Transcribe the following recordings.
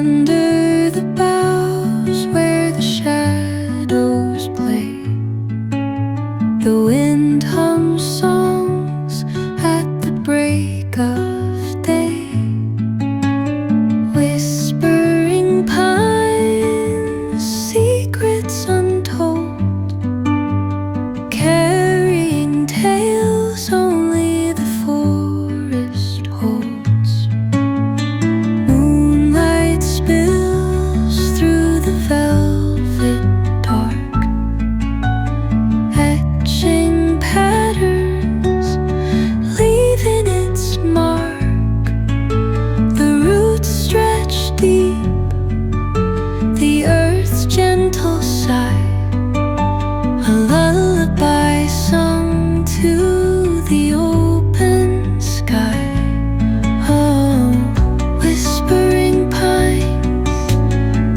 Under the boughs where the shadows play, the wind hums songs at the break of day. Whispering pines, secrets untold, carrying tales only the forest holds. Moonlight spills through the velvet dark, etching patterns, leaving its mark. The roots stretch deep, the earth's gentle sigh, a lullaby sung to the open sky. Oh, whispering pines,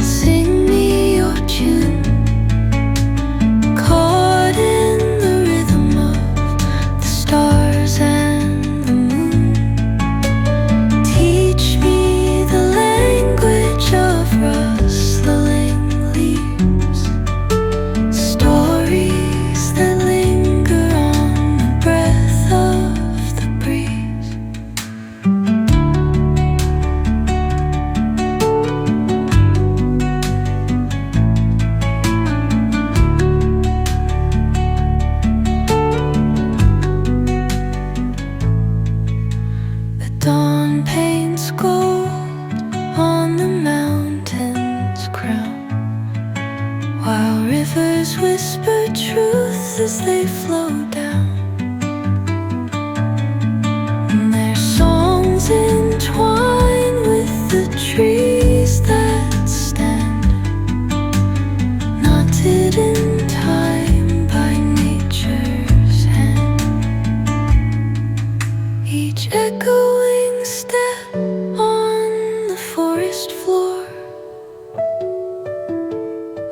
sing me your tune, caught in the rhythm of the stars and the moon. Teach me the language of rustling leaves, stories that linger on the breath of the breeze. The dawn paints gold on the mountain's crown, while rivers whisper truth as they flow down. And their songs entwine with the trees that stand, knotted in time by nature's hand. Each echoing step on the forest floor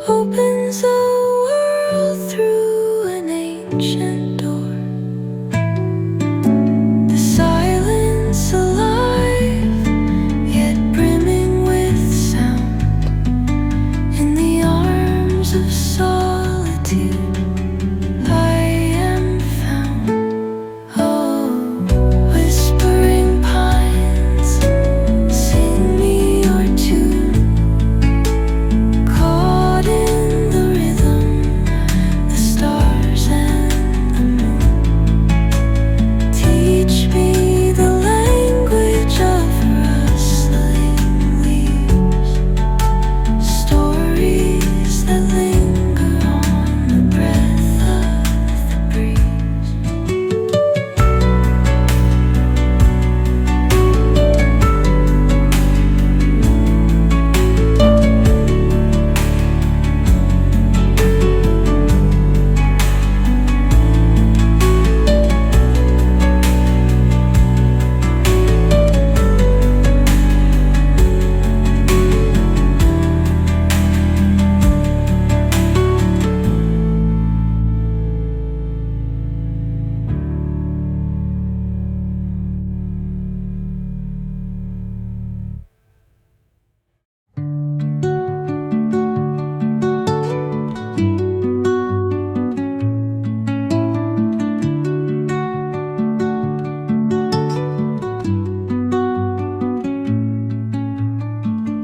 opens a world through an ancient door. The silence alive, yet brimming with sound. In the arms of solitude I am found. Oh, whispering pines, sing me your tune, caught in the rhythm, the stars and the moon. Teach me the language of rustling leaves, stories that linger on the breath of the breeze.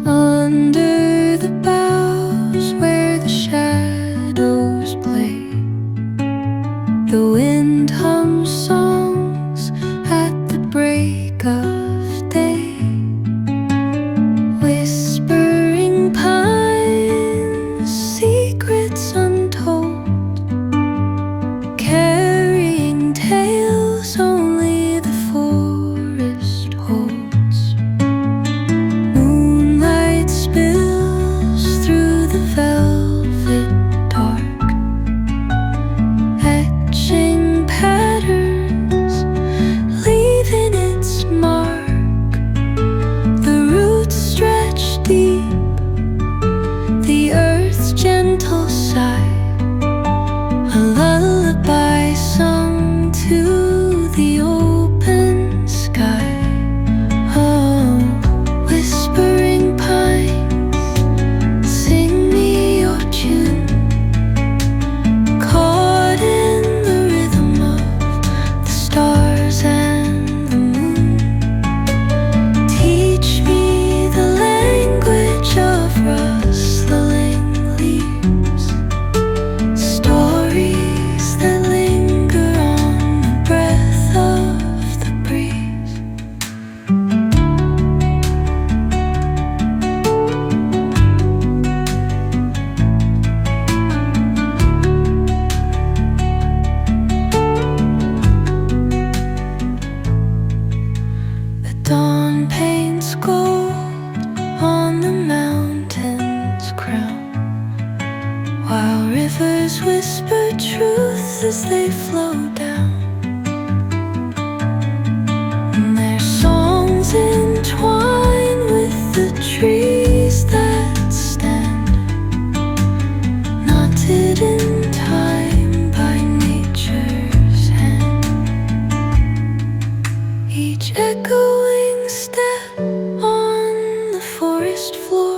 Under the boughs where the shadows play, the wind hums songs at the break of day. Whispering pines, secrets untold, carrying tales only the forest holds. Moonlight spills Rivers whisper truth as they flow down, and their songs entwine with the trees that stand, knotted in time by nature's hand. Each echoing step on the forest floor